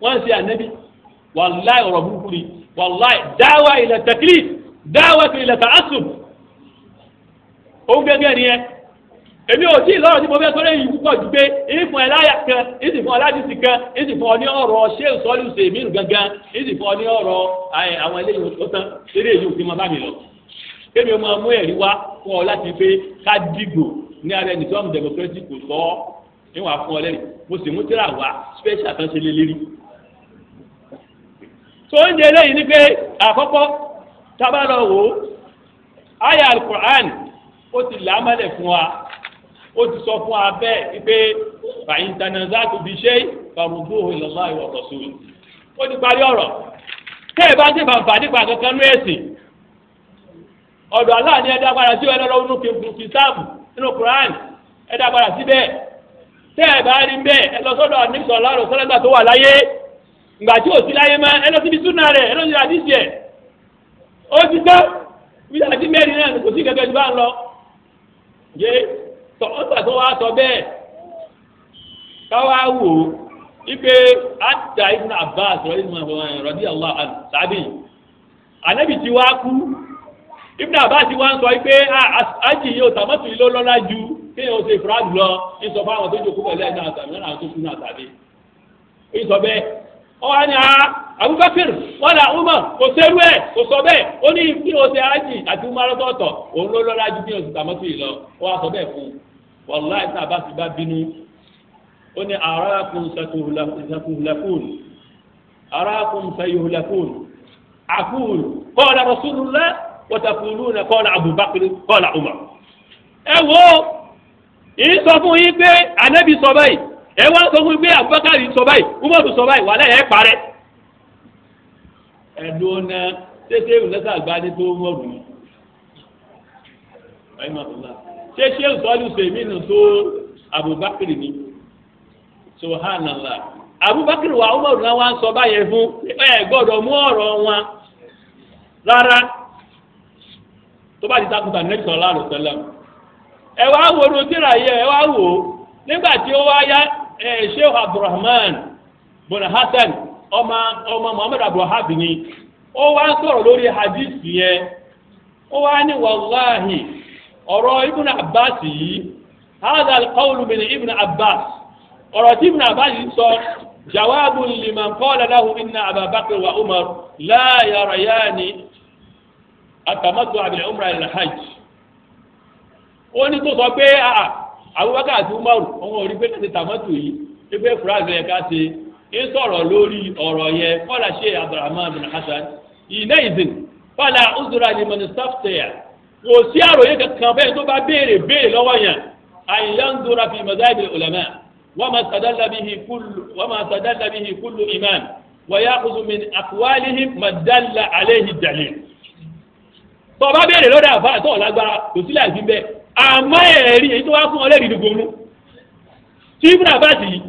wọ́n ṣe ànábì wàláì ọ̀rọ̀ burúkú ni wàláì dáwà ila taklif dáwà ila ta'assub ó gẹ́gẹ́ ni ẹ èmi ò tí ì lọ́rọ̀ tí mo fẹ́ sọ́rọ́ èyí púpọ̀ ju pé ìfún ẹ láyà kan ìsì fún ọ ládìsí kan ìsì fún ọ ní ọ̀rọ̀ ṣé ìsọ́lù ṣe mí gangan ìsì fún ọ ní ọ̀rọ̀ àwọn eléyìí tó tán eré èyí ò fi máa bá mi lọ kémi ó máa mú ẹ̀rí wá fún ọ láti pé ká dìgbò ní ara ẹni tí wọ́n mú democratic kò sọ ọ́ níwọ̀n fún ọ lẹ́yìn mo sì mú tíra wá special kan ṣe lé lérí. tó ń jẹ eléyìí ni pé àkọ́kọ́ tábàlọ́ wò ó àyá al-Qur'an ó ti làámọ́lẹ̀ fún wa ó ti sọ fún wa bẹ́ẹ̀ pé fa in tanaza'tum fi shay'in farudduhu ila Allahi wa rasul ó ti parí ọ̀rọ̀ tẹ́ ẹ bá ti fàǹfà nípa kankan ní ẹ̀sìn ọ̀dọ̀ Allah ni ẹ̀dá padà sí ẹ̀dá lọ́wọ́ nínú kìtáàbù nínú Qur'an ẹ̀dá padà síbẹ̀ tẹ́ ẹ bá rí bẹ́ẹ̀ ẹ lọ sọ́dọ̀ Ànábì sallallahu alaihi wasallam tó wà láyé ìgbà tí ò sí láyé mọ́ ẹ lọ síbi súnà rẹ̀ ẹ lọ sí àdìsí ẹ̀ ó ti tọ́ bí àti mẹ́rin náà kò sí gẹ́gẹ́ ju bá ń lọ yé tọ́ta tó wá sọ bẹ́ẹ̀ káwá wò ó wípé àjà Ibn Abbas radiyallahu anhu sábì Ànábì tí wá kú Ibn Abbas wá ń sọ wípé ájì yóò tàmọ́tò yìí ló lọ́lá ju kéèyàn ó ṣe ìfúráàdù lọ ń sọ fáwọn tó jókòó pẹ̀lú ẹ̀ náà tàbí náà tó kú náà tàbí ń sọ bẹ́ẹ̀ ọwọ́ ni Abubakar wala Umar kò sẹ́rú ẹ̀ kò sọ bẹ́ẹ̀ ó ní kí o ṣe ájì àti Umar lọ́tọ̀ọ̀tọ̀ òun ló lọ́lá ju kí o ṣe tàmọ́tò yìí lọ ó wá sọ bẹ́ẹ̀ fún un wàláì tí a bá ti bá bínú ó ní arákùn satuhlafun arákùn sayuhlafun aqul qala rasulullah wa taquluna qala Abubakar qala Umar. ẹ wo yìí sọ fún yín pé Ànábì sọ báyìí ẹ wá sọ fún yín pé Abubakar sọ báyìí Umar sọ báyìí wàlẹ́ ẹ parẹ́. ẹ̀dùn ọ̀nà tètè ìrùlẹ́sà àgbáni tó mọ̀rù ni. ṣé ìsọ́lù sèmí nù tó Abubakar ni subhanallah Abubakar wa Umar náà wá ń sọ báyẹn fún ẹ gbọ́dọ̀ mú ọ̀rọ̀ wọn rárá tó bá ti takuta Nabi sallallahu alaihi wasallam ẹ wá wo ló tíra yẹ ẹ wá wò nígbà tí ó wá yá Sheikh Abdulrahman bin Hasan ọmọ Muhammad Abdulwahab ni ó wá ń sọ̀rọ̀ lórí hadith yẹn ó wá ní wàláhì ọ̀rọ̀ Ibn Abbas yìí hadha al-qawl min Ibn Abbas ọ̀rọ̀ tí Ibn Abbas yìí sọ jawabun liman qala lahu inna Aba Bakr wa Umar la yarayani atamattu bil umra ila hajj ó ní tó sọ pé Abubakar àti Umar wọn ò rí pé kí tamattu yìí pé fúráàsì yẹn ká ṣe ń sọ̀rọ̀ lórí ọ̀rọ̀ yẹn qala Sheikh Abdurrahman bin Hasan ìná ìzìn qala uzra liman istaftaya kò sí àròyé kankan fẹ́ẹ́ tó bá béèrè lọ́wọ́ yẹn àyíyáǹdúrà fi mazahib ulama wama sadalla bihi kullu imam wa ya'khudhu min aqwalihim ma dalla alayhi dalil. tó bá béèrè lọ́dọ̀ àfa tó lágbára kò sílẹ̀ àti bẹ́ẹ̀ àmọ́ ẹ̀rí èyí tó wá fún ọ lẹ́rìí dùgbòmù tí Ibn Abbas yìí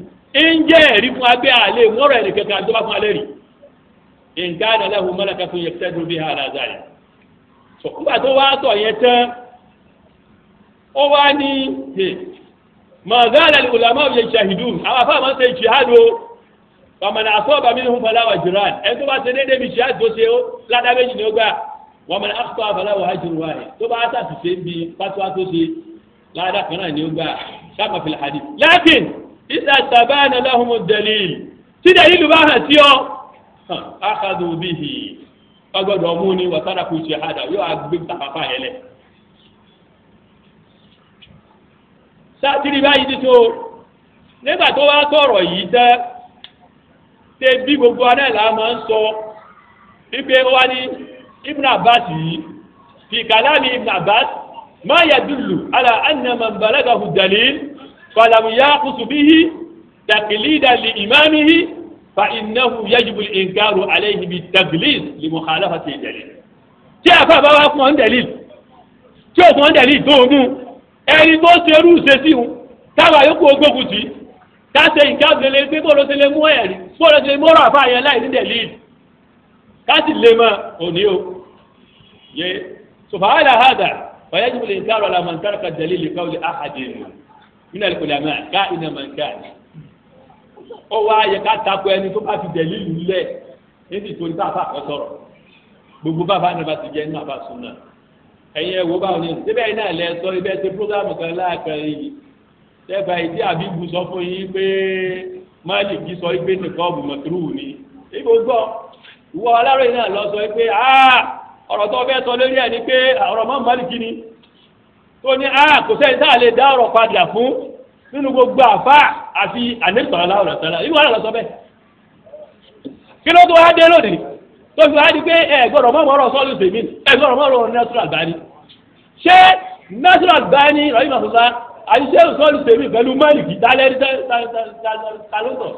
ń jẹ́ ẹ̀rí fún abẹ́ àlẹ́ mọ́rọ̀ ẹ̀rí kankan tó bá fún alẹ́ rí in kana lahu malakatun yaqtadu biha ala zalik. nígbà tó wá sọ yẹn tán ó wá ní mazala ulama yashahidun àwọn afá máa ń ṣe ìṣìhádò faman asaba minhum falahu ajran ẹni tó bá ṣe déédéé bí ìṣìhádò tó ṣe ó ládàá méjì ni ó gbà wa man akhta falahu ajrun wahid tó bá ṣàṣìṣe ń bi pátá tó ṣe ládàá kan náà ni ó gbà kama fil hadith lakin idha tabana lahum dalil tí dalilu bá hàn sí ọ akhadhu bihi ọgbọ́dọ̀ mú ni wàtàrà kò ṣe àdá yóò agbé tàpápá yẹn lẹ. sátìrì báyìí ti tó nígbà tó wá sọ̀rọ̀ yìí tẹ́ ṣe bí gbogbo anáìlá máa ń sọ wípé ó wá ní Ibn Abbas yìí fi kalami Ibn Abbas ma yadullu ala anna man balagahu dalil falam yaqus bihi taqlidan li imamihi فإنه يجب الإنكار عليه بالتغليظ لمخالفة الدليل. tí àfa bá wá fún ọ ń dalil tí ó fún ọ ń dalil tó mú ẹni tó ṣerú ṣe sí wọn táwa yókù ogógun sí káṣe nǹkan ṣẹlẹ̀ pé bó ló ṣe lè mú ẹ̀rí bó ló ṣe lè mú ọ̀rọ̀ àfa yẹn láì ní dalil káṣì lè mọ òní o yẹ سبحان هذا فيجب الإنكار على من ترك الدليل لقول أحد من العلماء كائنا من كان. ó wá yẹ ká tako ẹni tó bá ti dẹ̀lí ìlú lẹ̀ níbi torí bá àfa kan sọ̀rọ̀ gbogbo bàbá náà bá ti jẹ́ nínú àfa sùn náà ẹ̀yin ẹ̀wò báwo ni síbẹ̀ yìí náà lẹ sọ ibẹ̀ ṣe prógámù kan láàkàn yìí tẹ́fà ìdí àbíbu sọ fún yín pé Málíkì sọ pé nìkan ọ̀bùn mọ̀túrù ni ibo gbọ́ ìwọ Aláròyé náà lọ sọ pé ọ̀rọ̀ tó fẹ́ sọ lórí ẹ̀ ni pé ọ̀rọ̀ mọ́ Málíkì ni tó ní kò sẹ́yìn tá a lè dá ọ̀rọ̀ padà fún nínú gbogbo àfa àti ànẹ́sọ̀rọ̀lá ọ̀rọ̀ sọ́lá ìwọ náà lọ sọ bẹ́ẹ̀ kí ló tó wá dé lónìí tó fi wá di pé gbọ́dọ̀ mọ́ ọ̀rọ̀ sọ́ọ́lù tèmi gbọ́dọ̀ mọ́ ọ̀rọ̀ Nasiru Albani ṣé Nasiru Albani rọ̀yìn màfúnṣá àdìsẹ́ sọ́ọ́lù tèmi pẹ̀lú Málíkì dálẹ́rí talóńtọ̀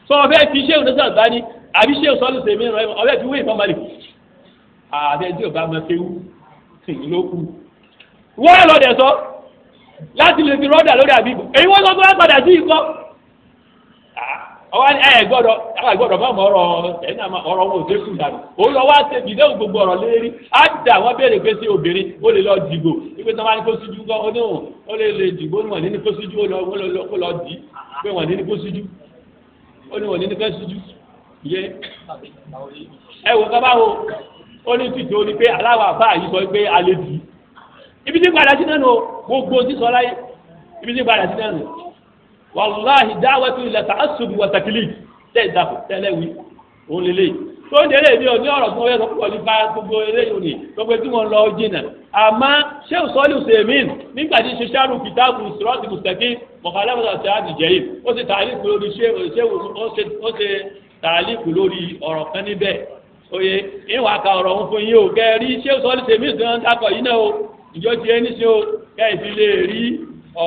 sọ ọ̀fẹ́ fi ṣé Nasiru Albani àbí ṣé sọ́ọ́lù tèmi rọ̀yìn ọ̀fẹ́ fi wé ìfọ́n Málíkì àbẹ́jọ́ bá mọ kéwú ìlókù wọ́n lọ dẹ̀ sọ láti lè fi rọ́dà lórí àbíbù èyí wọ́n sọ pé wọ́n padà sí ikọ́ ọwọ́ gbọ́dọ̀ bá mọ ọ̀rọ̀ wọn ò dé kù dànù òun lọ wá ṣe fìdéhùn gbogbo ọ̀rọ̀ lérí á dà wọ́n béèrè pé sí obìnrin ó lè lọ dìgbò wípé tí wọ́n bá ní kó síjú kọ́ oníhùn ó lè dìgbò wọn ní ní kó síjú ó lọ dì í pé wọ́n ní ní kó síjú ó ní wọ́n ní ní kó síjú yé ẹ wò kábà wo ó ní tìtò ó ní pé aláwọ̀ àfáà yìí sọ pé alẹ́ dì í ibi tí padà sí nánu gbogbo tí sọ láyé ibi tí padà sí nánu wàláhì dáwọ́tú ilẹ̀ tààsùbù wà tàkìlì tẹ́ ìdàpọ̀ tẹ́lẹ̀ wí òun lélẹ̀ tó ń délé mi ò ní ọ̀rọ̀ tí wọ́n yẹ sọ púpọ̀ nípa gbogbo eléyìí òní gbogbo tí wọ́n lọ jìnnà àmọ́ ṣéwù sọ́ọ́lù sèmín nígbà tí ṣe ṣáàrù kìtàbù sùrọ́ọ̀tì mùsítẹ́kì mọ̀kànlẹ́mọ̀tà ṣe àdìjẹ́yìn ó ṣe tààlíkù lórí ṣéwù ó ṣe tààlíkù lórí ọ̀rọ̀ kan níbẹ̀ oye ìwà ka ọ̀rọ̀ òun fún yín o kẹ́ rí ṣéwù sọ́ọ́lù sèmín gan dákọ̀ yín náà o ìjọ ti ẹni ṣe o kẹ́ ìfi lè rí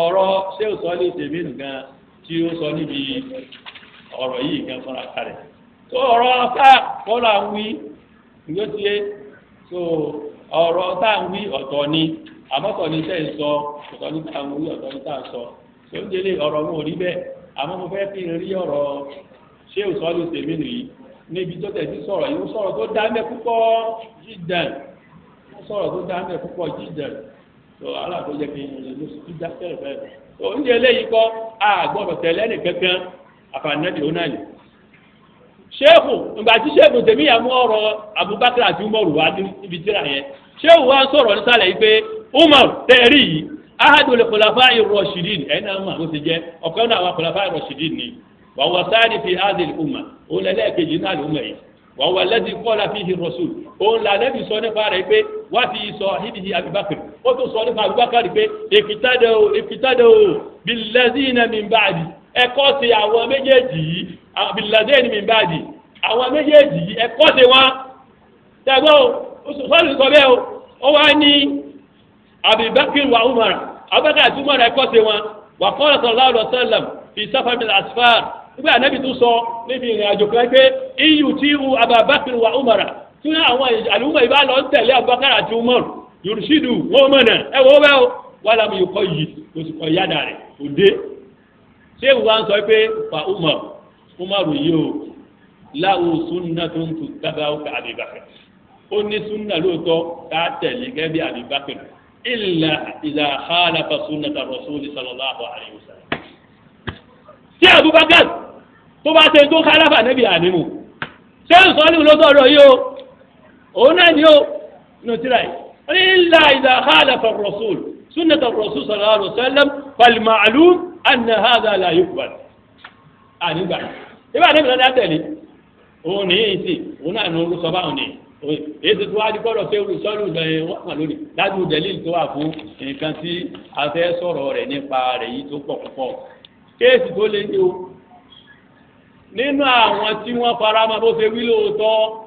ọ̀rọ̀ ṣéwù sọ́ọ́lù sèmín gan tí ó sọ níbi ọ̀rọ̀ yìí gan fúnra rẹ̀ tó ọ̀rọ̀ ọ̀tá kọ́lá ń wí ìjọ ti yé so ọ̀rọ̀ ọ̀tá ń wí ọ̀tọ̀ ni àmọ́tọ̀ ni tẹ́ ń sọ ọ̀tọ̀ ni tá ń wí ọ̀tọ̀ ni tá ń sọ tó ń délé ọ̀rọ̀ wọn ò rí bẹ́ẹ̀ àmọ́ mo fẹ́ fi rí ọ̀rọ̀ ṣéwù sọ́ọ́lù sèmín yìí níbi tó tẹ̀sí sọ̀rọ̀ yìí ó sọ̀rọ̀ tó dá mẹ́ púpọ̀ jíjàn ó sọ̀rọ̀ tó dá mẹ́ púpọ̀ jíjàn tó aláàbò jẹ́ kí n lè lọ sí dá fẹ́rẹ̀ fẹ́rẹ̀ tó ń jẹ́ eléyìí kọ́ àgbọ̀dọ̀ tẹ̀lé nìkankan àfààní onáàlì. ṣéèkù ìgbà tí ṣéèkù tèmi yà mú ọ̀rọ̀ Abubakar àti Umar wá níbi tíra yẹn ṣéèkù wá ń sọ̀rọ̀ nísàlẹ̀ yìí pé Umar tẹ̀rí yìí ahadul khulafa'i rashidin ẹ̀ náà mọ̀ àbó ti jẹ́ ọ̀kan náà àwọn khulafa'i rashidin ni wa huwa sani fi hadhihi al-umma òun lẹ́lẹ́kejì náà ló mọ̀ yìí wa huwa alladhi qala fihi ar-rasul òun là nẹ́bí sọ nípa rẹ̀ pé wá fi sọ hídìí Abubakar ó tún sọ nípa Abubakar pé iqtadaw billadhina min ba'di ẹ̀kọ́ sí àwọn méjèèjì yìí billadhina min ba'di àwọn méjèèjì yìí ẹ̀kọ́ sí wọn tẹ̀gbọ́n sọ́ọ̀lù sọ bẹ́ẹ̀ ó wá ní Abubakar wa Umar Abubakar àti Umar ẹ̀kọ́ sí wọn wa qala sallallahu alaihi wasallam fi safar min al-asfar nígbà Ànábì tún sọ níbi ìrìn àjò kan pé iyù tí hu Abubakar wa Umar tí àwọn àlùmọ̀ ìbá lọ ń tẹ̀lé Abubakar àti Umar yorùsídù wọn mọ̀nà ẹ wọ́n bẹ́ẹ̀ o wọ́n làmú yìí kọ́ yìí kò sì kọ́ yáda rẹ̀ kò dé ṣé ìwà ń sọ pé fa Umar yìí o láwo sunna tó ń tu dábàá ó ká Abubakar ó ní sunna lóòótọ́ ká tẹ̀lé gẹ́gẹ́ bí Abubakar illa idha khalafa sunnata rasuli sallallahu alayhi wa sallam. tí Abubakar tó bá ṣe tó khalafa Nabi ànímù ṣé ń sọ ní olóòótọ́ yìí o òun náà ni ó inú tíra yìí illa idha khalafa ar-rasul sunnata ar-rasul sallallahu alayhi wa sallam fal ma'lum anna hadha la yuqbal ànígbà ìbá Ànábì lọ́dá tẹ̀lé òun ní í sí òun náà ní orúkọ báwọn ní èsì tó wá di gbọ́dọ̀ pé olùsọ́lù lẹ́yìn wọ́n kàn lónìí dájú dẹ̀líl tó wà fún nǹkan tí a fẹ́ sọ̀rọ̀ rẹ̀ nípa rẹ̀ yìí tó pọ̀ púpọ̀ kéèsì tó lé ní o nínú àwọn tí wọ́n fara mọ́ bó ṣe wí lóòótọ́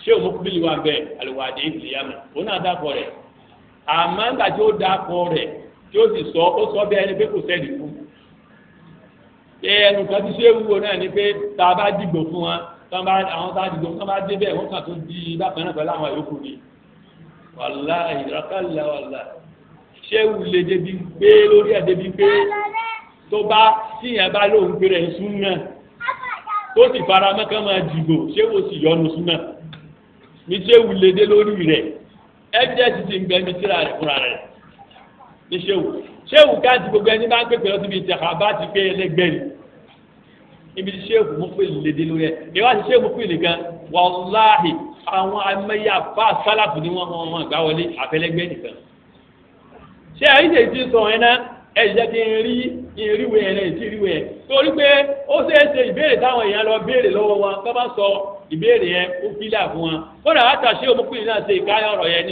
ṣé òun kú bílí wa bẹ́ẹ̀ àlùwàdì ìfìyàmù òun náà dàpọ̀ rẹ̀ àmọ́ nígbà tí ó dàpọ̀ rẹ̀ tí ó sì sọ ó sọ bẹ́ẹ̀ ni pé kò sẹ́ni kú ẹnu kan tí ṣé wúwo náà ni pé tá a bá dìgbò fún wa àwọn tá a dìgbò fún wa bá dé bẹ́ẹ̀ wọ́n kàn tó di bákan náà pẹ̀lú àwọn yòókù ni wàláhì ìdírakàlá wàláhì ṣé wù lè débi gbé lórí ẹ̀ débi gbé tó bá tíyẹn bá lóun gbé rẹ̀ sún náà tó sì fara mọ́kàn máa dìgbò ṣé wò sì yọnu sún náà ní ṣé wù lè dé lórí rẹ̀ ẹ̀jẹ̀ ti ti ń bẹ ní tíra rẹ̀ fúnra rẹ̀ ní ṣé wù káàtì gbogbo ẹni bá ń pèpè lọ síbi ìtẹ̀kà bá ti pé ẹlẹgbẹ́ ni ibi tí ṣéèkù mú pé lédè lórí ẹ̀ ìwà ti ṣéèkù pé nìkan wàláhì àwọn amẹ́yà bá sálàfù ni wọ́n gbá wọlé àfẹlẹ́gbẹ́ nìkan. ṣé àyíṣe ti sọ ẹ̀ náà ẹ̀ jẹ́ kí n rí ìrìwé ẹ̀ náà ìríwé ẹ̀ torí pé ó ṣeé ṣe ìbéèrè táwọn èèyàn lọ béèrè lọ́wọ́ wọn kọ́ bá sọ ìbéèrè yẹn ó kílà fún wọn kódà àtàṣe òmùkùnrin náà ṣe ìkáyọ̀ ọ̀rọ̀ yẹn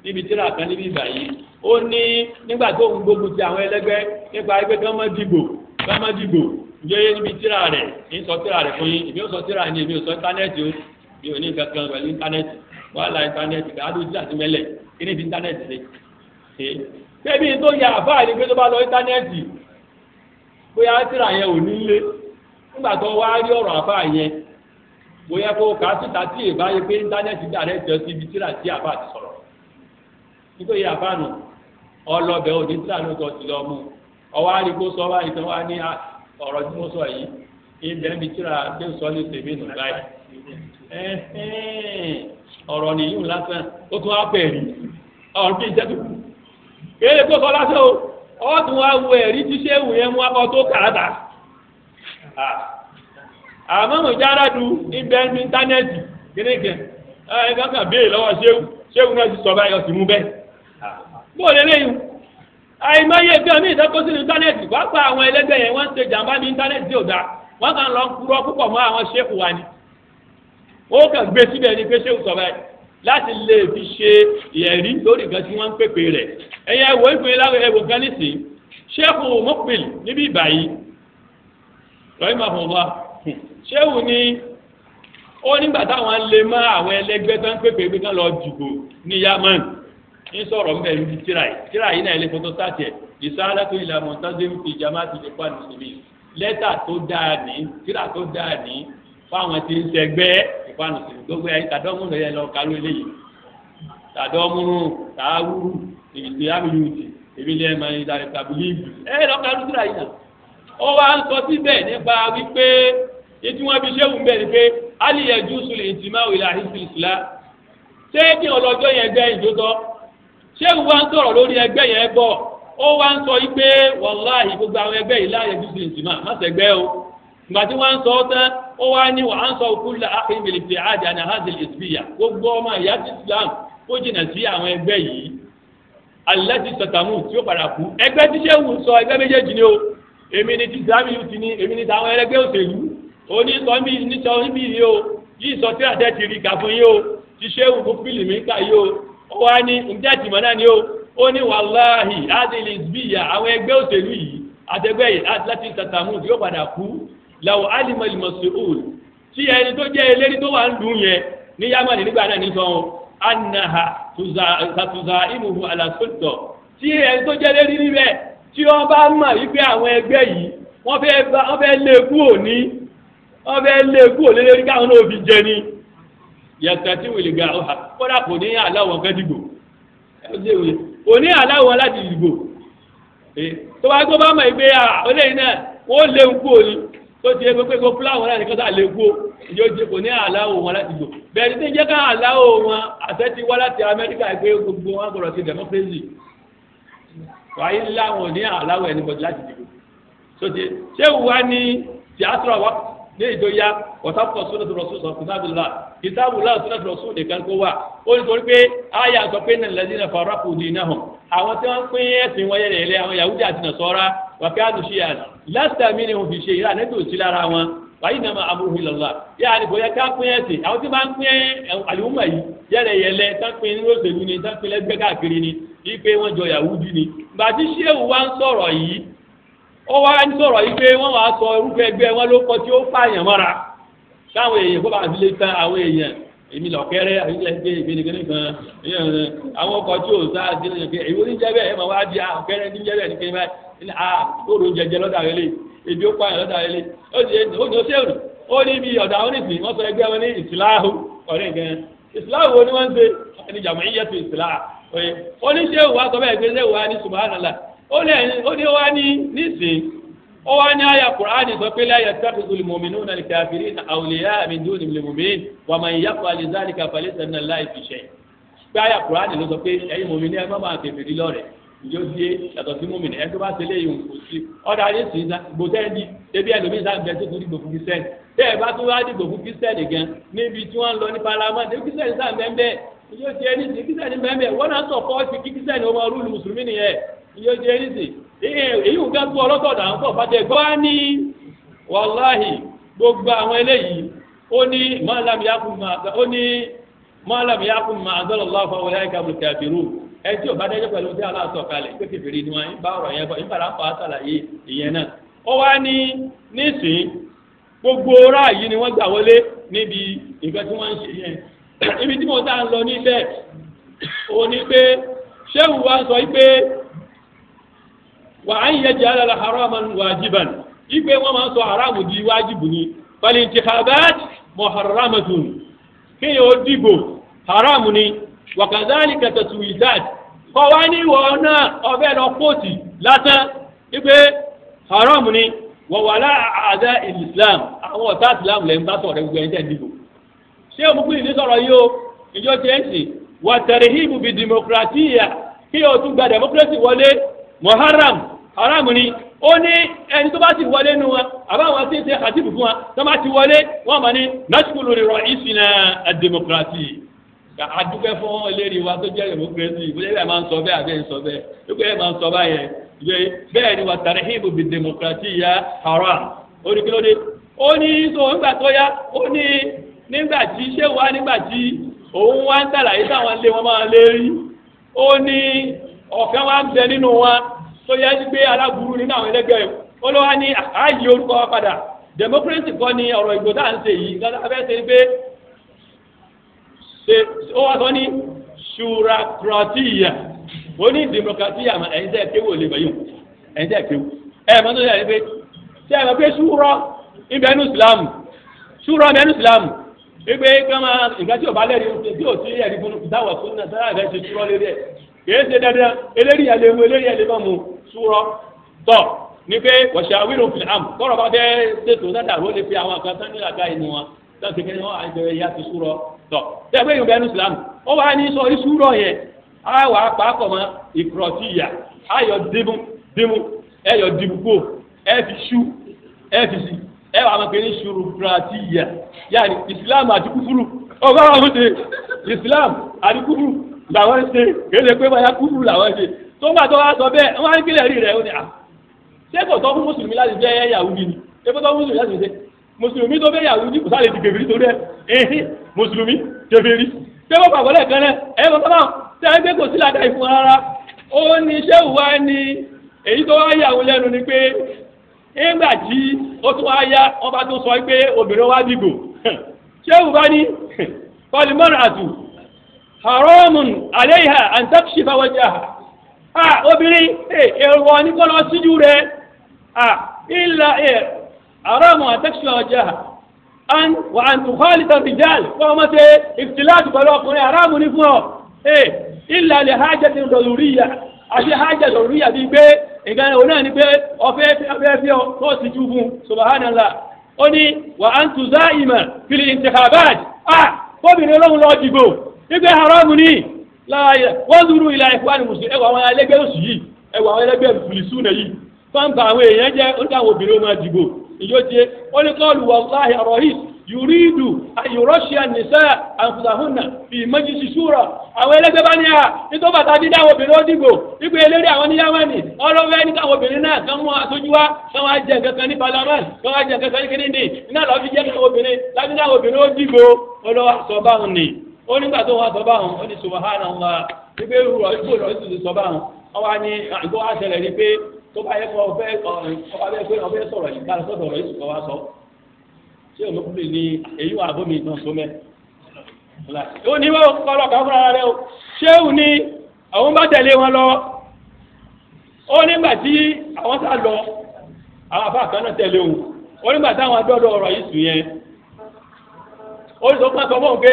níbi tíra kan níbi ìgbà yìí ó ní nígbà tó ń gbógun ti àwọn ẹlẹgbẹ́ nípa ẹgbẹ́ kí wọ́n má dìbò ǹjẹ́ níbi tíra rẹ̀ ní sọ tíra rẹ̀ fún yín èmi ò sọ tíra ní èmi ò sọ íńtánẹ́ẹ̀tì ó mi ò ní kankan pẹ̀lú íńtánẹ́ẹ̀tì wàhálà íńtánẹ́ẹ̀tì kí adó tíra ti mẹ́lẹ̀ kí ní ti íńtánẹ́ẹ̀tì ṣe. bébí tó yà àfáà ní pé tó bá lọ íńtánẹ́ẹ̀tì bóyá tíra yẹn ò ní lé nígbà tó wá rí ọ̀rọ̀ àfáà yẹn bóyá kó kà á síta tí èbá yẹ pé íńtánẹ́ẹ̀tì dàrẹ́ jọ sí ibi tíra tí àfáà ti sọ̀rọ̀ nítorí àfáà nù ọlọ́bẹ̀ òní tíra ló sọ ti lọ mú ọwọ́ àríkó sọ wá ìtàn wá ní ọ̀rọ̀ tí mo sọ yìí ibẹ̀ ń bi tíra tó sọ ní tèmi nù báyìí ọ̀rọ̀ nìyí lásán ó tún wá bẹ̀rì ọ̀rọ̀ kí n jẹ́ tó kù kéde tó sọ lásán o ọ̀ tún wá wo ẹ̀rí tí sẹ́wù yẹn mú akọ tó kàràtà àmọ́ mo jára du ibẹ̀ ní íńtánẹ́ẹ̀tì kérékè ẹ̀ kankan béèrè lọ́wọ́ sẹ́wù náà ti sọ báyìí ọ̀sìn mú bẹ́ẹ̀ bó lè léyìn àìmọye gan ní ìdẹ́kọ́ sínú íńtánẹ́ẹ̀tì pápá àwọn ẹlẹ́gbẹ́ yẹn wọ́n ń ṣe jàǹbá ní íńtánẹ́ẹ̀tì tí ò dáa wọ́n kàn lọ ń kúrọ́ púpọ̀ mọ́ àwọn ṣéèkù wa ni ó kàn gbé síbẹ̀ ní pé ṣéèkù sọ báyìí láti lè fi ṣe ìyẹ̀rí lórí nǹkan tí wọ́n ń pèpè rẹ̀ ẹ̀yẹ ẹ̀wọ̀ ìpínlẹ̀ láwọn ẹ̀wọ̀ kan nísìn ṣéèkù Muqbil níbí ìbàyí rahimahullah ṣéèkù ni ó nígbà táwọn lè mọ àwọn ẹlẹ́gbẹ́ tó ń pèpè pé kán lọ dìbò ní Yaman ń sọ̀rọ̀ ń bẹ̀ ní tíra yìí náà ilé fọ́tò sáàtì ẹ̀ ìsáàlátò ìlà mọ̀tánzẹ́mù fi jamaati lè pa nùsùlùmí lẹ́tà tó dáa ní tíra tó dáa ní fáwọn tí ń sẹgbẹ́ ìpa nùsùlùmí gbogbo ẹ̀ tàdọ́mùnú yẹn lọ kálú eléyìí tàdọ́mùnú tààwùrù ìdíyàmìlúùtì ìbílẹ̀ ẹ̀mọ ìdàgbàbílíìbù ẹ̀ lọ kálú tíra yìí náà ó wá ń sọ síbẹ̀ nípa wípé ètí wọn fi ṣéwù bẹ́ẹ̀ ni pé aliyah jùsùlù ìtìmáwò ìlà ìsìlá ṣé kí ọlọ́jọ́ yẹn gbẹ́ ìjótọ́ ṣéwù wá ń sọ̀rọ̀ lórí ẹgbẹ́ yẹn gbọ́ ó wá ń sọ yí pé wàláhì gbogbo àwọn ẹgbẹ́ yìí láàyè jùsùlù ìtìmá má ṣẹgbẹ́ o ìgbà tí wọ́n ń sọ tán ó wá ní wàá ń sọ òkúlẹ̀ àkínbìlìtì àjà ní hazil ìsbíyà gbogbo ọmọ ìyá ti Islam ó jìnà sí àwọn ẹgbẹ́ yìí alẹ́tì sọ̀tàmù tí ó padà kú ẹgbẹ́ tí ṣéwù sọ ẹgbẹ́ méjèèjì ni o èmi ni ti Islamic youth ni èmi ni tàwọn ẹlẹgbẹ́ òṣèlú onísọ̀mí níṣọ́ níbí yìí o yìí sọ tí àtẹ́ ti rí kà fún yìí o ti ṣéwù fún fílìmù kà yìí o ó wá ní ǹjẹ́ ìtìmọ̀ náà ni ó ní wàláhì adìlì bíyà àwọn ẹgbẹ́ òṣèlú yìí àtẹgbẹ́ yìí láti tàtàmù tí ó padà kú làwọn alimọ̀lì mọ̀sùlùmí tí ẹni tó jẹ́ eléri tó wà ń lù yẹn ní yamani nígbà náà ní sọ́n anaha tuza imuhu alasotọ tí ẹni tó jẹ́ eléri níbẹ̀ tí wọ́n bá mọ̀ wípé àwọn ẹgbẹ́ yìí wọ́n fẹ́ lé kú òlérí káwọn náà fi jẹ ni yàtọ̀ tí wìlì ga ọ̀hà kódà kò ní aláwọ̀ nǹkan dìbò kò ní aláwọ̀ láti dìbò tó bá mọ̀ ìgbé olóyìn náà wọ́n lé kú òní tó ti ẹgbẹ́ pé kó fúláwọ̀ náà nìkan tá lé kú yóò jẹ kò ní aláwọ̀ wọn láti dìbò bẹ́ẹ̀ ni tí ń jẹ́ ká aláwọ̀ wọn àṣẹ ti wá láti Amẹ́ríkà pé gbogbo wọn gbọ́dọ̀ ti democracy wáyé láwọn ní aláwọ̀ ẹni bọ̀dọ̀ láti dìbò sóde ṣé wà ní tíátírà wa ní ìdóyà wọ́tàpọ̀ sọ́dọ̀ tó rọ̀ṣù sọ kìtàbù láà sọ́dọ̀ tó rọ̀ṣù nìkan kó wà ó ní torí pé àyà sọ pé nà lẹ́dí náà faraqu dinahum àwọn tí wọ́n pín ẹ̀sìn wọn yẹlẹ̀ àwọn Yahudi àti Nasara wàkíyàdù ṣíyà lásìtà mí ni wọ́n fi ṣe ìlà nẹ́tò sí lára wọn wàyí nàmà amruhu ilallah yáà ní bóyá ká pín ẹ̀sìn àwọn tí wọ́n pín àlùmọ̀ yìí yẹlẹ̀ tán pín ní òṣèlú ni tán pín lẹ́gbẹ́ káàkiri ni wípé wọ́n jọ Yahudi ni gbàtí ṣéwù wá ń sọ̀rọ̀ yìí ó wá ń sọ̀rọ̀ yìí pé wọ́n wàá sọ irúfẹ́ ẹgbẹ́ wọn ló kọ tí ó pààyàn mọ́ra káwọn èèyàn kó bá fi lè tan àwọn èèyàn èmi lọ̀kẹ́rẹ́ àyíkẹ́ ìgbénigbéni kan àwọn ọkọ̀ tí ò sá àdínlẹ̀ èwo ní jẹ́ bẹ́ẹ̀ ẹ̀ máa wá di ọ̀kẹ́rẹ́ ní jẹ́ bẹ́ẹ̀ ní kéwàá ní tóòrò jẹjẹ lọ́dà rẹ̀ lé ebi ó pààyàn lọ́dà rẹ̀ lé ó ní oṣèlú ó ní ibi ọ̀dà wọn nìsín wọ́n sọ ẹgbẹ́ wọn ní ìsìláhù ọ̀rẹ́ gan ìsìláhù wo ni wọ́n ń ṣe ẹni jàmọ̀ yíyẹ tó ìsìláhù ó ní ṣéwù wá sọ bẹ́ẹ̀ gbé ṣéwù wá ní subhanallah ó ní wá ní nísìn ó wá ní àyà Kùránì sọ pé la yattakhidhul mu'minuna al-kafirina awliya'a min dunil mu'minin wa man yaf'al dhalika falaysa min Allahi fi shay'. pé àyà Kùránì ló sọ pé ẹ̀yin mùmínì ẹ má máa kèfèrí lọ́rẹ̀ ìjọ díẹ̀ yàtọ̀ sí mọ́mìnì ẹ̀ tó bá tẹ̀lé yìí kò sí ọ̀dà ayé sì ń gbòtẹ́ẹ̀dì débi ẹlòmíín sáà bẹ́ẹ̀ tó tún dìbò fún kristian tẹ́ ẹ bá tún wá dìbò fún kristian gan níbi tí wọ́n ń lọ ní palamọ́ débi kristian sáà bẹ́ẹ̀ ìjọ díẹ̀ ní sí kristian bẹ́ẹ̀ wọ́n náà sọ fọ́ọ̀tì kí kristian ọmọ rúùlù mùsùlùmí nìyẹn ìjọ díẹ̀ ní sí èyí ń gán tó ọlọ́tọ̀ọ̀dà ń pọ̀ bàtẹ́ gbọ́ ní wàláhì gbogbo àwọn eléyìí ó ní mọ́lámiyàkùn máa àdọ́lọ́lá fọwọ́ láyé kábùkà bìrù ẹtí ọba dájọ́ pẹ̀lú tí aláàtọ̀ kalẹ̀ pé kékeré ni wọ́n bá ọ̀rọ̀ yẹn bọ̀ nípa láǹfà àtàlàyé ìyẹn náà. ó wá ní nísìn gbogbo ráàyè ni wọ́n gbà wọlé níbi nǹkan tí wọ́n ń ṣe yẹn. ibi tí mo tá à ń lọ níbẹ̀ ó ní pé ṣéwù wa sọ pé wà á ń yẹ jẹ́ alẹ́ haraman wajiban ipe wọ́n máa ń sọ haramu di wájibù ni falintikhabat muharramatun kéèyàn ó dìbò haramu ni wakadhalika taswidat kọ́ wá ní ìwọ náà ọbẹ̀ lọ kóòtì lásán wípé haramu ni wọ̀wàlá àdá islam àwọn ọ̀tá islam lẹ́yìn bá sọ̀rọ̀ gbogbo ẹ̀ńtẹ̀ dìbò ṣé òmùkúrì ní sọ̀rọ̀ yìí o ìjọ ti ẹ̀ ń sìn wà tẹ̀rẹ̀hìbù bí demokratiya kí o tún gba democracy wọlé muharram haramu ni ó ní ẹni tó bá ti wọlé nu wa àbáwọn tí ń ṣe àtìbù fún wa tó bá ti wọlé wọn mọ̀ ní nashkuru rírọ̀ ìsìnà àdèmọkìrátì àdúgbò fún ẹlẹ́rìí wa tó jẹ́ democracy ìgbésẹ̀ máa ń sọ bẹ́ẹ̀ àbẹ́ ń sọ bẹ́ẹ̀ ìgbésẹ̀ máa ń sọ báyẹn bẹ́ẹ̀ ni wà tarhibu bí demokratiya haram ó ní kí ló dé ó ní sọ nígbà tó yá ó ní nígbà tí ṣé wà nígbà tí òun wá ń tàlàyé táwọn lé wọn máa lé rí ó ní ọ̀kan wá ń bẹ nínú wa tó yẹ pé aláburú nínú àwọn ẹlẹgbẹ́ rẹ̀ ó lọ wá ní ààyè orúkọ wa padà democracy kọ́ ni ọ̀rọ̀ ìgbò tá à ń ṣe yìí nǹkan abẹ́ ṣe pé ó wá sọ ní ṣùràkùrọ̀tìyà ó ní democracy àmọ́ ẹ̀yin tẹ́ kéwò lè bẹ̀yìn ẹ̀yin tẹ́ kéwò mọ́ tó yẹ pé ṣé ẹ mọ̀ pé ṣúrọ̀ ìbẹ̀nu Islam ṣúrọ̀ ìbẹ̀nu Islam wípé kọ́mọ nǹkan tí ò bá lẹ́rìí tí ò sí ẹ̀rí fún ìdáwọ̀ fún náà sára ìfẹ́ ṣe ṣúrọ̀ lérí ẹ̀ kìí ṣe dandan eléyìí àlewu eléyìí àlewu mu ṣúrọ̀ tọ̀ ní pé wọ̀ṣẹ̀ àwírò fìlàm tọ́rọ̀ bá fẹ́ ṣètò sádà ló lè fi àwọn kan tán nílàgá inú wọn tán ti kéde wọn àìbẹ̀rẹ̀ ya ti ṣúrọ̀ tọ̀ tẹ́gbẹ́ yìí bẹ́ẹ̀ ní Islam ó wà ní sọ ìṣúrọ̀ yẹn á wà á pàápọ̀ mọ́ ìkọ̀rọ̀tìyà ayọ̀ dìmú ẹ̀yọ̀ dìmú kó ẹ̀ fi ṣú ẹ̀ fi sí ẹ̀ wà máa pè ní ṣùrùkùrọ̀tìyà yàní Islam àti kúfúrú ọgọ́rùn ọ̀hún ṣe Islam àti kúfúrú làwọn ṣe kéde pé báyà kúfúrú làwọn ṣe tó ń gbà tó wá sọ bẹ́ẹ̀ wọ́n á ń kílẹ̀ rí rẹ̀ ó ní à ṣé kò tọ́ fún mùsùlùmí láti jẹ́ Yahudi ni ṣé kò tọ́ fún mùsùlùmí láti ṣe mùsùlùmí tó fẹ́ Yahudi kò sáré di kèfèrí torí ẹ̀ mùsùlùmí kèfèrí ṣé kò pàgọ́ lẹ́ẹ̀kan náà ẹ̀ kò tọ́ tẹ́ gbé kò sí ládàá ìfún rárá ó ní ṣé ìwà ni èyí tó wá yàwó lẹ́nu ni pé nígbà tí ó tún wá yá wọ́n bá tún sọ pé obìnrin wá dìgbò ṣé ìwà ni kọlìmọ́nà àtù haramun alayha an takshifa wajhaha obìnrin èrò ní kọ́ lọ síjú rẹ̀ illa haramun an takshifa wajhaha wà an tukhalita rijal kọ́ ọmọ ṣe ìfìtìláàtù pẹ̀lú ọkùnrin haramun ní fún ọ illa li hajati daruriyya àti hajati daruriyya bíi pé nǹkan òun náà ni pé ọ̀fẹ́ fi ọ tó sì jú fún subhanallah ó ní wà an tuzaima fil intikhabat fóbìnrin olóhùn lọ dìbò wípé haramu ní láàyè wọ́n dúró ilà ìfúwánì mùsùlùmí ẹwà àwọn ẹlẹgbẹ́ òsì yìí ẹwà àwọn ẹlẹgbẹ́ fìlìsúnà yìí fáńpà àwọn èèyàn jẹ́ oníkàwọn obìnrin máa dìbò ìjọ tiẹ̀ ó ní kọ́ọ̀lù wàláhì àròhìs yùrídù àyùrọ́ṣíà nìṣẹ́ àǹfùsàhùnà fi majlisi ṣúrà àwọn ẹlẹgbẹ́ bá ní à nítorí bàtà dídá àwọn obìnrin ó dìbò wípé eléré àwọn níyàwó ni ọlọ́wẹ́ ní káwọn obìnrin náà kán mú aṣojú wá kán wá jẹ nǹkan kan ní parliament kán wá jẹ nǹkan kan ní kíníndì iná lọ́ọ́ fi jẹ́ káwọn obìnrin láti ní àwọn obìnrin ó dìbò ọlọ́wọ́ àsọ̀báhùn ni ó nígbà tó wá sọ̀báhùn ó ní subhanallah wípé rúrọ̀ ìgbòrò ìtùtù sọ̀báhùn wọ́n wá ní ìgbó wá ṣẹlẹ̀ ní pé tó bá yẹ kó ọbẹ̀ sọ̀rọ̀ yìí kára sọ̀rọ̀ yìí sọ̀rọ̀ wá sọ ṣé olókùnrin ní èyí wà bómi ìtàn tó mẹ́ ó ní wọ́n kọ́ lọ́kàn fúnra rẹ̀ o ṣéwù ni àwọn bá tẹ̀lé wọn lọ ó nígbà tí àwọn sá lọ àwọn afá kan náà tẹ̀lé òun ó nígbà táwọn adọ́dọ̀ ọ̀rọ̀ yìí sùn yẹn ó sọ fún àtọ́ fún pé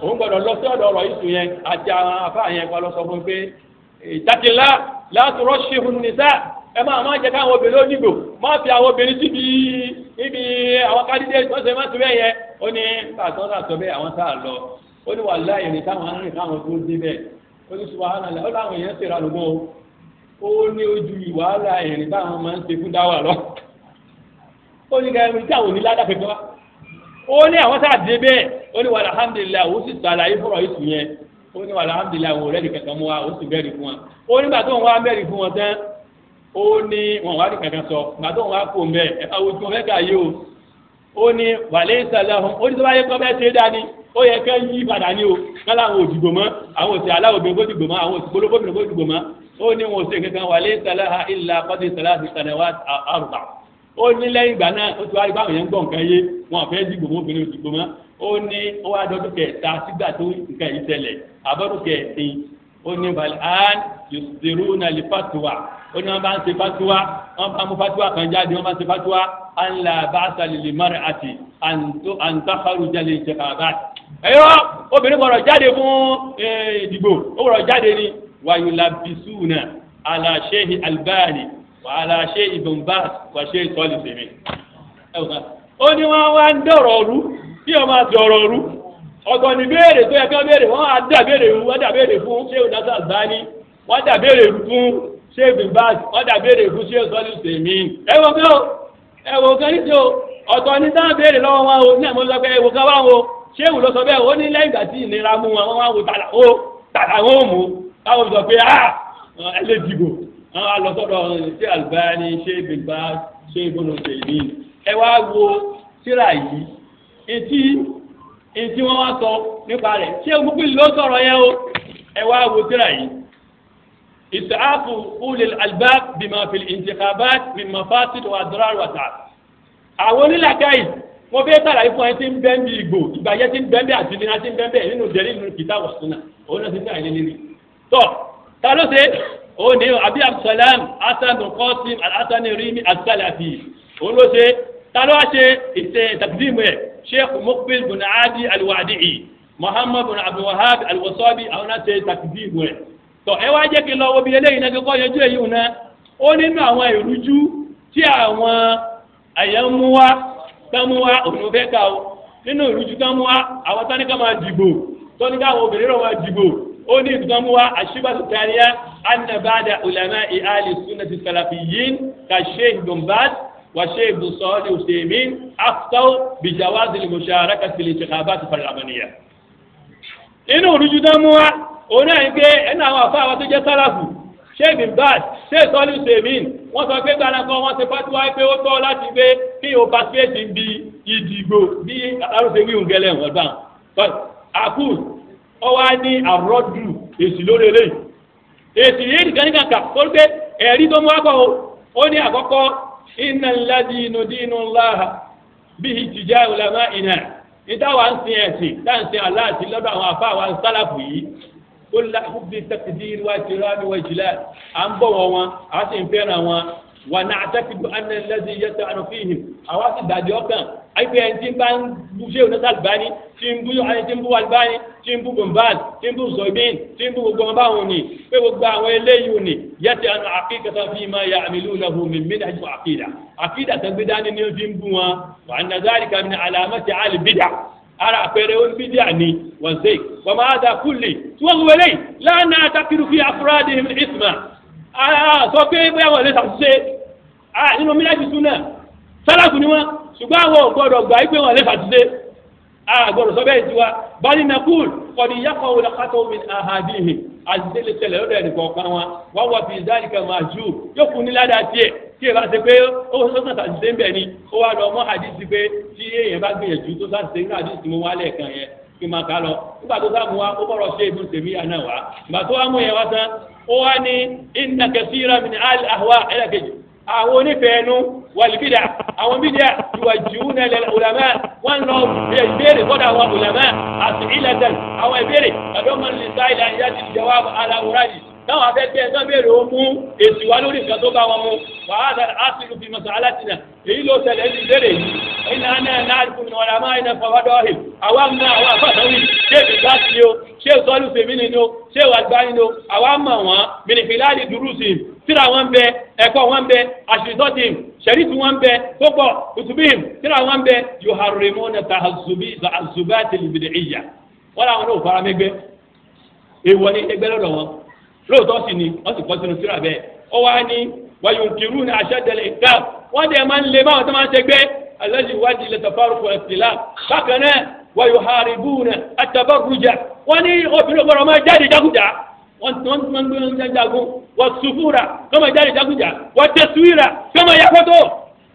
òun gbọ́dọ̀ lọ sí ọ̀dọ̀ ọ̀rọ̀ yìí sùn yẹn àti àwọn afá yẹn kọ́ lọ sọ fún pé ìtàkìlá látọ̀rọ̀ ṣehun nìsá ẹ máa jẹ́ káwọn obìnrin ó dìbò máa fi àwọn obìnrin síbi ibi àwọn kádídé tó ṣe má ti bẹ́ẹ̀ yẹn ó ní pàtó náà sọ bẹ́ẹ̀ àwọn sáà lọ ó ní wà láàyè ní táwọn arìnrìn káwọn tó dé bẹ́ẹ̀ ó ní subhanallah ó láwọn èèyàn ṣèrà lógún ó ní ojú ìwàhálà ìrìn táwọn máa ń ṣe fún dáwà lọ ó ní ká ẹni tí àwọn onílàdà fẹ́ wá ó ní àwọn sáà dé bẹ́ẹ̀ ó ní wàhálà alhamdulilayi ó sì sàlàyé fọ̀rọ̀ yìí sùn yẹn ó ní wàhálà alhamdulilayi àwọn ọ̀rẹ́dì kankan mú wa ó sì bẹ́ẹ̀rì fún wa ó nígbà tó ń wá bẹ́ẹ̀rì fún wọn tán ó ní wọn wá ní kankan sọ gbà tó ń wá kó mbẹ ẹ̀ka ojú wọn fẹ́ kà yé o ó ní wàlẹ́ ìsàlẹ̀ ọ̀hún ó ní tó bá yẹ kọ́ bẹ́ẹ̀ ṣe é dání ó yẹ kẹ́ yí padà ní o kálá àwọn òdìgbò mọ́ àwọn òsì aláwọ̀ bẹ̀rẹ̀ bó dìgbò mọ́ àwọn òsì polówó bẹ̀rẹ̀ bó dìgbò mọ́ ó ní wọn ò sí kankan wàlẹ́ ìsàlẹ̀ ha ilà kọ́tí ìsàlẹ̀ àti ìsàlẹ̀ wa àrùbà ó ní lẹ́yìn ìgbà náà ó ti wá rí báwọn yẹn ń gbọ́ nǹkan yé wọn àfẹ́ dìgbò mọ́ obìnrin òdìgbò mọ́ ó ní ó wá dọ́dún kẹta sígbà tó nǹkan yìí ṣẹlẹ̀ àbọ̀dún kẹsìn ó ní balán yusiruna li fatwa ó ní wọn bá ń ṣe fatuwa wọn bá mú fatuwa kan jáde wọn bá ń ṣe fatuwa an la ba'sa lil mar'ati an takhruja lil intikhabat ẹyọ obìnrin gbọ́dọ̀ jáde fún ìdìbò ó gbọ́dọ̀ jáde ní wa yulabisuna ala sheikh albani wa ala sheikh ibn baz wa sheikh salih sèmi ó ní wọn wá ń dọ̀rọ̀ ọ̀rú bí wọn máa dọ̀rọ̀ ọ̀rú ọ̀gbọ̀n ní béèrè tó yẹ kí wọ́n béèrè wọ́n á dà béèrè fún sheikh nasir albani wọ́n dà béèrè fún sheikh ibn baz wọ́n dà béèrè fún sheikh salih sèmi ẹ̀wọ̀n kan ní tí o ọ̀tọ̀ ní sáà béèrè lọ́wọ́ wọn o ní àmọ́ lọ́pẹ́ ẹ̀wọ̀n kan wá wọn o ṣéwù ló sọ bẹ́ẹ̀ ó ní lẹ́yìn ìgbà tí ìnira mú wọn wọ́n wá wo tàlà wọn ò mú káwọn sọ pé ẹlẹ́dìbò wọn á lọ sọ́dọ̀ ṣé Albani ṣé Ibn Baz ṣé Ibn Uthaymeen ẹ wá wo síra yìí etí wọ́n wá sọ nípa rẹ̀ ṣé gbogbo ló sọ̀rọ̀ yẹn o ẹ wá wo síra yìí ìsàáfù ulil albab bima fil intikhabat min mafasid wa adrar wa ta'ab àwọn onílàkàyè wọ́n fẹ́ sàlàyé fún ẹ tí ń bẹ́ ń bí ìgbò ìgbàyẹ tí ń bẹ́ ń bẹ́ àti ìdíná tí ń bẹ́ ń bẹ́ nínú jẹ́rí nínú kìtà wọ̀sùnà òun náà ti ń sàlàyé lérí. tọ́ ta ló ṣe òun ní abi abdulsalam hasan bin qasim alhassan rimi asalafi òun ló ṣe ta ló wá ṣe ìṣe taqdim ẹ̀ sheikh muqbil bin adi alwadi'i muhammad bin abdulwahab alwasabi àwọn náà ṣe taqdim ẹ̀. tọ́ ẹ wá jẹ́ kí n lọ wo bí eléyìí náà kọ́ yanjú èyí náà ó nínú àwọn ìrújú tí àwọn àyẹ̀ ń mú wá tánmúwá òun fẹ́ ká o nínú ìrújú tánmúwá àwọn táníkà máa dìbò tóníkà àwọn obìnrin náà máa dìbò ó ní ìtánmúwá àṣìbàtú tàníyà annabada ulama ihali sunnati salafiyyin ka sheikh ibn baz wa sheikh ibn salih usaymin aftaw bi jawaz al musharakati fil intikhabat al parliamentiyya. nínú ìrújú tánmúwá òun náà ń gbé ẹnu àwọn àfa àwọn tó jẹ́ sálàfù sheikh ibn baz sheikh salih usaymin wọ́n sọ pé gbàlánkọ́ wọ́n ti fatuwa pé ó tọ́ láti gbé kí o pàṣẹ́tì ń bi ìdìbò bí arúgbó wíwùn gẹ́lẹ́ wọn bá wọn. àkùs ọwọ́ á ní àrọ́dù èsì lórí eléyìí èsì yìí nìkan nìkan kà tó gbé ẹ̀rí tó mú wá kọ́ ó ní àkọ́kọ́ iná ńlá dínú ńláha bí ìtìjà ìlànà ìnà ìdáwà ń sin ẹ̀sìn dáǹsìn aláàtì lọ́dọ̀ àwọn àfa àwọn sálàfù yìí ó láhùbí taqdir wa tirami wa jilal à ń bọ̀wọ̀ wọn à sì ń fẹ́ràn wọn wà ní àtàkìdù anna alladhi yata'anu fihim àwa sì dàjọ́ kan àìpé ẹni tí ń bá ń bu ṣé òní Albani tí ń bu Albani tí ń bu Bombaz tí ń bu Zoibin tí ń bu gbogbo ọmọ báwọn ni pé gbogbo àwọn eléyìí ni yata'anu haqiqatan fima ya'malunahu min minhaj wa àkídà tó gbé dání ní ó fi ń bu wọn wa anna dhalika min alamati al-bid'ah ara àpẹẹrẹ oníbídíà ni wọ́n ṣe wọ́n máa dà kúlè tí wọ́n wọlé lánà àtàkìrù fi afúrádì ìsìmà sọ pé bóyá wọ́n lè ṣàtúnṣe nínú mílíọ̀nù súnà sálàkù ni wọ́n ṣùgbọ́n àwọn gbọ́dọ̀ gbà pé wọ́n lè ṣàtúnṣe gbọ́dọ̀ sọ bẹ́ẹ̀ tiwa bali nakul kọ́ni yàkọ̀ wọlé kátó mi àhàdìhìn àdìsẹ́lẹ̀ tẹ̀lẹ̀ lọ́dọ̀ ẹnì kọ̀ọ̀kan wa wọ́n wà fi dáríkà máa jù yóò fún ní ládàá tiẹ̀ tí èèyàn bá ṣe pé ó sọ́sàn àdìsẹ́ ń bẹ̀ ni ó wá lọ mọ́ àdìsí pé tí èèyàn bá gbìyànjú tó sáà ṣe ní àdìsí mú wálẹ̀ kan yẹn kí máa ká lọ nígbà tó sáà mú wa ó bọ̀rọ̀ ṣe ibùn tèmíyà náà wá ìgbà tó wá mú yẹn wá tán ó wá ní inna kaseera min al-ahwa ẹlẹ́kejì àwọn onífẹ̀ẹ́nu wàlíbídà àwọn bídíà yuwajjihuna lil ulama wọn lọ ìbéèrè kọ́dà àwọn ulama àti ilẹ̀dẹ̀n àwọn ìbéèrè àdọ́mọ̀ lè sá ilẹ̀ ayé àti ìjọba aláwòrán táwọn afẹ́fẹ́ ẹ̀sán béèrè ó mú èsì wá lórí nǹkan tó bá wọn mú wàhálà àṣìlù fi mas'alatina èyí ló tẹ̀lé ní ìbéèrè yìí iná náà náàdùkú ní ọ̀rọ̀ àmáyé náà fọwọ́dọ̀ ọ̀hìn àwọn àmì àwọn àfàdánwì ṣé ìgbàsí ni o ṣé ìsọ́lù fèmí ni o ṣé ìwàgbáyé ni o àwọn àmọ̀ wọn mìnìfìláàdì dùrùsì tíra wọn bẹ ẹ̀kọ́ wọn bẹ àṣìṣọ́tìm ṣẹ̀rífù wọn bẹ púpọ̀ kùtùbíìm tíra wọn bẹ yuharrimuna ta'azzubati al-bid'iyya wọn làwọn náà fara mẹ́gbẹ́ èèwọ̀ ní ẹgbẹ́ lọ́dọ̀ wọn lóòótọ́ sì ni wọ́n sì kọ́ sínú síra bẹ́ẹ̀ ó wá ní wayunkiruna ashaddal inkar wọ́n dẹ̀ máa ń lé báwọn tó máa ń ṣe gbé alladhi yuwaddi ila tafarruq wal ikhtilaf bákan náà wayuharibuna at-tabarruja wọ́n ní obìnrin ọgbọ̀rọ̀ máa jáde jákújà wọ́n ń gbé oúnjẹ jagun wọ́n sùfúra kọ́ máa jáde jákújà wọ́n tẹ̀síwìrà kọ́ máa yá fọ́tò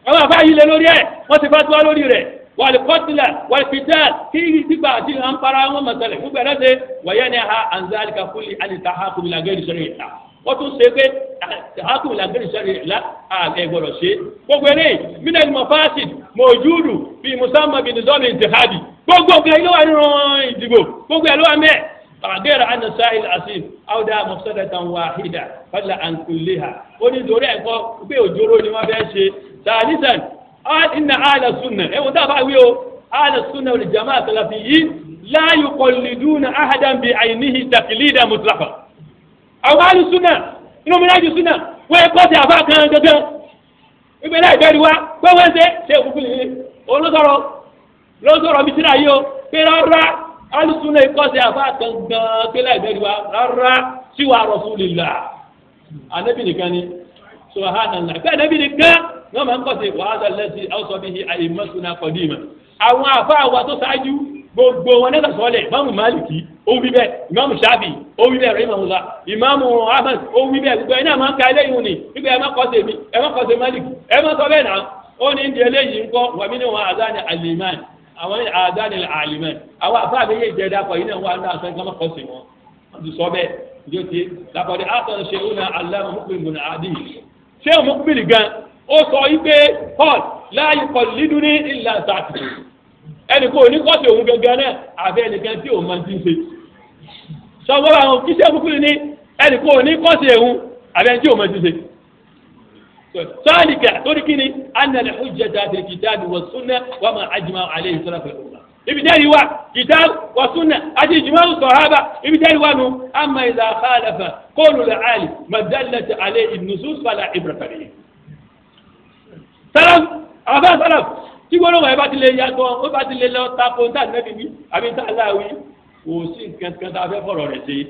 àwọn àbá yìí lé lórí ẹ̀ wọ́n ti fatuwa lórí rẹ̀ wàlùkọ́tìlà wàlùkìtà kí nígbà tí wọ́n ń para wọn mọ̀tẹ́lẹ̀ gbogbo ẹ̀rọ ṣe wọ̀nyẹ́ ni ha anzalika kuli alita hakumi lagẹ́rì sọ̀rọ̀ ìta wọ́n tún ṣe pé hakumi lagẹ́rì sọ̀rọ̀ ìta àgbẹ̀ gbọ́dọ̀ ṣe gbogbo eré minel mafasid mojudu fi musamman bin zọ́ọ̀mì ìtìhádì gbogbo nǹkan ilé wa nínú ìdìbò gbogbo ẹ̀ ló wà mẹ́ẹ̀ غير أن السائل الأصيل أودى مفسدة واحدة فضلا عن كلها ونزوري أنكو بيوجورو ما بيشي ثالثا إن أهل السنة أهل السنة والجماعة السلفيين لا يقلدون أحدا بعينه تقليدا مطلقا أو أهل السنة إنهم من أهل السنة ويقصي أفاق كان كان يبقى لا يجروا وين سيء كله ولو صاروا بسرعة بيرا alùsùnà ìkọ́sẹ̀ àfáàtàn gan-an kílẹ̀ ìbẹ̀rùwá rárá síwá Rasulillah ànábì nìkan ni subhanallah pé ànábì nìkan wọ́n máa ń kọ́sẹ̀ wàhálà lẹ́sìn awùsọ̀ bíi àìmọ́sùnà qadima àwọn àfáà wa tó ṣáájú gbogbo wọn ní sọ̀sọ́lẹ̀ ìmáàmù Málìkì ó wí bẹ́ẹ̀ ìmáàmù Ṣáfì ó wí bẹ́ẹ̀ rahimahullah ìmáàmù Ahmad ó wí bẹ́ẹ̀ gbogbo ẹ̀ náà máa ń ka eléyìí ni nígbà ẹ̀ má kọ́sẹ̀ mi ẹ̀ má kọ́sẹ̀ Málìkì ẹ̀ má sọ bẹ́ẹ̀ náà ó ní ìdí eléyìí ńkọ́ wàmí ni wọn àdáni al-iman àwọn àdáni àlìmẹ àwọn àfáàbẹ yé jẹ dàpọ̀ yìí náà wà ní àṣẹ kí wọ́n kọ́ sí wọn wọ́n ti sọ bẹ́ẹ̀ yóò ti dàpọ̀dé àtọ̀nù ṣeun náà aláàmú mọ́kùnrin gbọ̀nà àdì ṣéun mọ́kùnrin gan ó sọ wípé paul láàyè kọ lídùn ní ìlà sàtì ẹnì kò ní kọ́sì òun gangan náà àbẹ́ ẹnìkan tí òun máa ti ń ṣe sọgbọ́n àwọn kí ṣéun mọ́kùnrin ní ẹnì kò ní kọ́sì òun àbẹ́ ẹni tí òun máa ti ń ṣe ذلك تركني أن الحجة في الكتاب والسنة وما أجمع عليه سلف الأمة ابتدائي كتاب والسنة أجمع الصحابة ابتدائي أما إذا خالف قول العالم ما دلت عليه النصوص فلا عبرة به سلام أبا سلام تقولوا ما يبات لي ياتوا وبات لي لو تابون تان نبي أبي تلاوي وسين كان تابع فرورتي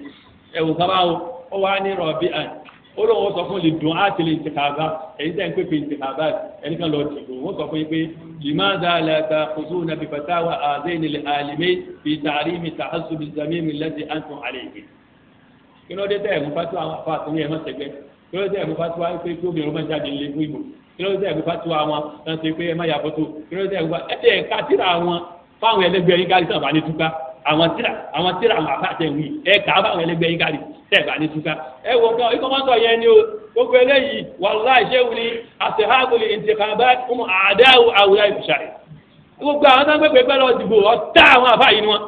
أو كمان هو أني ربيعا olóòwò sọ fún lè dùn áti lè tìkàbá èyí tẹ́ ń pèpè tìkàbá ẹni kan lọ dìbò wọ́n sọ fún yín pé limaza la ta'khuduna bi fatawa àzẹ́yìn lè àlìmẹ́ fi ta'rimi ta'assub zamimi lati antum alayhi. kí ló dé tẹ́ ẹ̀mú fatuwa àwọn afa àtúnyẹ̀ ẹ̀mọ́ sẹ́gbẹ́ kí ló dé tẹ́ ẹ̀mú fatuwa pé kí obìnrin ọmọ jáde lé fún ìbò kí ló dé tẹ́ ẹ̀mú fatuwa àwọn kan ṣe pé ẹ má yà fọ́tò kí ló dé tẹ́ ẹ̀mú fáwọn ẹlẹgbẹ́ yín gárí sábà ní túká àwọn tíra àwọn àfáàtẹ̀ wí ẹ kà á báwọn ẹlẹgbẹ́ yín gárí tẹ̀gbà ní túká ẹ wọ kan ikọ̀ máa ń sọ yẹn ni o gbogbo eléyìí wàláì ṣéwù ni àṣehágùlì ìntìkàbá fún àdáwò àwùjá ìbùsàrè gbogbo àwọn tó ń gbé pẹ̀lú ọ̀dìbò ọ̀tá àwọn àfáà yìí ni wọn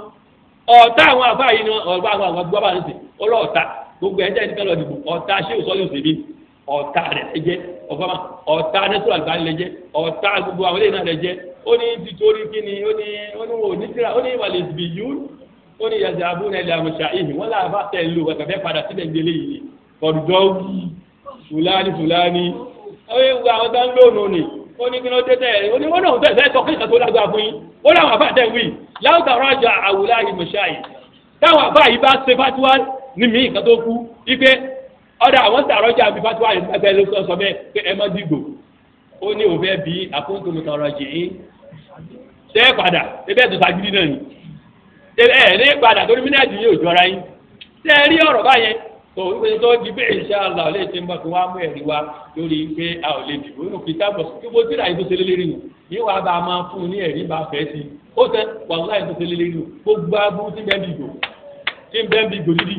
ọ̀tá àwọn àfáà yìí ni wọn ọ̀gbà àwọn gbọ́ bá ń sè ọlọ́ọ̀tá gbogbo ẹ̀jẹ̀ ní pẹ̀lú ọ̀dìbò ọ̀tá ṣéwù sọ́yọ̀ sèmi ọ̀tá rẹ̀ ẹ̀jẹ̀ ọ̀fọ̀mà ọ̀tá nẹ́sọ̀rọ̀ àgbáyé lẹ́jẹ̀ ọ̀tá gbogbo àwọn eléyìí náà lẹ́jẹ̀ ó ní títorí kíni ó ní wò ní tíra ó ní ìwàlẹ̀ ìsìbì yún ó ní yàtọ̀ abúlé ilẹ̀ àmọ̀ṣà ìhìn wọ́n láàbà tẹ̀ lò wọ́n kàfẹ́ padà sílẹ̀ gbélé yìí kọ̀dùdọ́ fúlání ó yẹ wọ àwọn tó ń lónìí ni ó ní kí ló dé tẹ̀ ó ní wọ́n náà tẹ̀ sọ kí ìkàtó lágbá fún yín ó láwọn àbá tẹ̀ wí láwùjọ rájà àwùlá ìmọ̀ṣà yìí táwọn àbá yìí bá ṣe fatuwa ní mí nǹkan tó kú ipe ọ̀dà àwọn sàrọ́jà àbí fatuwa yìí gbàgbẹ́ ló sọ bẹ́ẹ̀ pé ẹ má dìgbò ó ní òfẹ́ bí àkóńtòmùtọ̀rọ̀ jì ṣe é padà ebe ẹ̀tọ́ sagidi náà ni ní padà torí mílíọ̀nù yóò jọra yín ṣe é rí ọ̀rọ̀ báyẹn tó wípé tó di bẹ́ẹ̀ insha Allah lè ṣe ń bọ̀ kí wọ́n á mú ẹ̀rí wa lórí pé a ò lè dìbò nínú kìtà bọ̀ kí wọ́n tíra yìí tó ṣe lélẹ́rì nù yín wàá bá a máa fún un ní ẹ̀rí bá fẹ́ sí ó tẹ wàhálà yìí tó ṣe lélẹ́rì nù gbogbo abúrú tí bẹ́ẹ̀ bí gbò dídì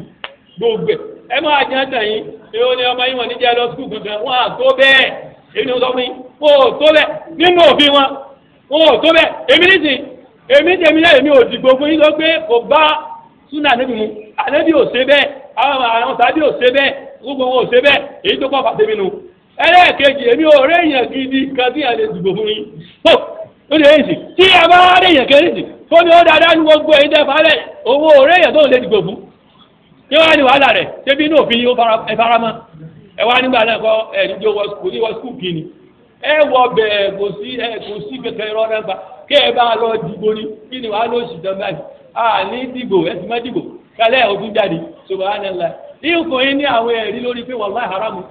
gbogbo ẹ máa jẹ́ tẹ̀yìn èwo ni ọmọ yín wọ̀n níjẹ́ lọ sùkúù kankan wọ́n à tó bẹ́ẹ̀ èyí ni wọ́n sọ fún yín wọ́n ò tó bẹ́ẹ̀ nínú òfin wọn wọn ò tó bẹ́ẹ̀ èmi náà èmi ò dìgbò fún yín lọ pé kò bá súnà níbi mu ànábì ò ṣe bẹ́ẹ̀ àwọn tàbí ò ṣe bẹ́ẹ̀ gbogbo wọn ò ṣe bẹ́ẹ̀ èyí tó kọ́ fàtẹ́mi nu ẹlẹ́ẹ̀kejì èmi ò réèyàn gidi kan tí a lè dìgbò fún yín tó ó lè yẹn sì tí a bá réèyàn kérésì tó ní ó dáadáa ní gbogbo èyí tẹ́ falẹ̀ owó réèyàn tó lè dìgbò fún kí wọ́n á ní wàhálà rẹ̀ ṣébí inú òfin ó faramọ́ ẹ wá nígbà náà kọ́ ẹ̀ níjó wọ skul kí ni ẹ wọ bẹ́ẹ̀ kò sí kẹkẹ irọ́ náà fa kí ẹ bá lọ dìbò ní kí ni wàá lọ sí dán báyìí a ní dìbò ẹ ti má dìbò kálẹ̀ ọdún jáde subhanallah ìfún yín ní àwọn ẹ̀rí lórí pé wàláì haramu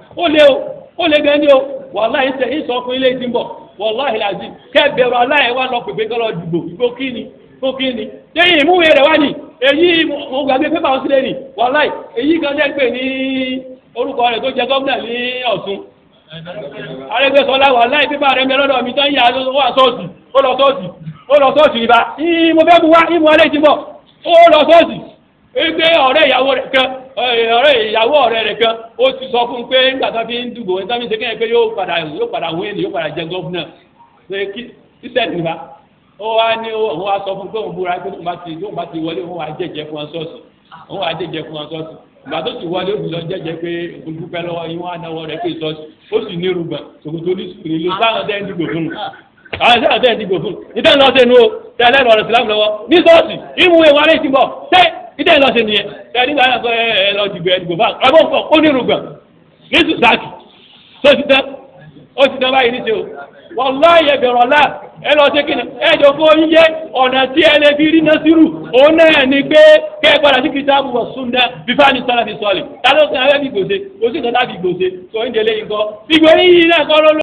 ó lé gan ni o wàláì ìsọ fún ilé tí ń bọ̀ wàláì làzí kẹ́bẹ̀rù aláì wà lọ pèpè kọ́ lọ dìbò ìbò kíni lẹ́yìn ìmúwé rẹ̀ wá ní èyí mo gbàgbé pépà wọn sílẹ̀ ní wàláì èyí kan jẹ́ pé ní orúkọ rẹ̀ tó jẹ gómìnà ní Ọ̀ṣun Arẹ́gbẹ́ṣọlá wàláì pépà rẹ̀ mi lọ́dọ̀ mi tán yà wà sọ́ọ̀sì ó lọ sọ́ọ̀sì ìbá mo fẹ́ bu wá ìmú alẹ́ ti bọ̀ ó lọ sọ́ọ̀sì pé ọ̀rẹ́ ìyàwó ọ̀rẹ́ rẹ̀ kan ó ti sọ fún un pé nígbà tó fi ń dùgbò ẹni tó fi ń ṣe kéèyàn pé yóò padà wọ́n ènìyàn yóò padà jẹ gọ́fúnà pé kíṣẹ́ẹ̀tì nípa ó wá ní òun wá sọ fún un pé òun búra pé tóun bá ti wọlé òun wá jẹ́jẹ́ fún wọn sọ́ọ̀sì ìgbà tó ti wọlé òun lọ jẹ́jẹ́ pé òun dúpẹ́ lọ́wọ́ yín wọ́n á náwó rẹ̀ pé sọ́ọ̀sì ó sì ní irùngbọ̀n ṣòkòtò ní sùkúrú ìlú sáwọn tẹ́ ń dìgbò fún un àwọn ìṣẹ́yà tẹ́ ń dìgbò fún un ìtẹ́ ń lọ sí inú o tẹ́lẹ̀ lọ́rọ̀ sílámù lọ́wọ́ ní sọ́ọ̀sì ìmúwé wọn lè ti bọ̀ tẹ́ ìdẹ́ lọ sí nìyẹn ẹ nígbà yẹn kọ́ ẹ lọ dìgbò ẹdìgbò fáwọn ọgbọ́n nǹkan ó ní irùngbọ̀n ní sùsáàkì ó ti tán báyìí níṣẹ́ o wàláhì ẹ̀bẹ̀rọ̀ náà ẹ lọ sí kíni ẹ jọ fún oúnjẹ ọ̀nà tí ẹ lè fi rí Nasiru òun náà ni pé kẹ́ ẹ padà sí kìtàbù wa sunna bífá ní sọ́nà fi sọ́ọ̀lì tá ló sọ ẹ fẹ́ fi gbòòsè ó sì sọ láti gbòòsè tó ń jẹ lẹ́yìn kọ́ ìgbòho yìí náà kọ́ ló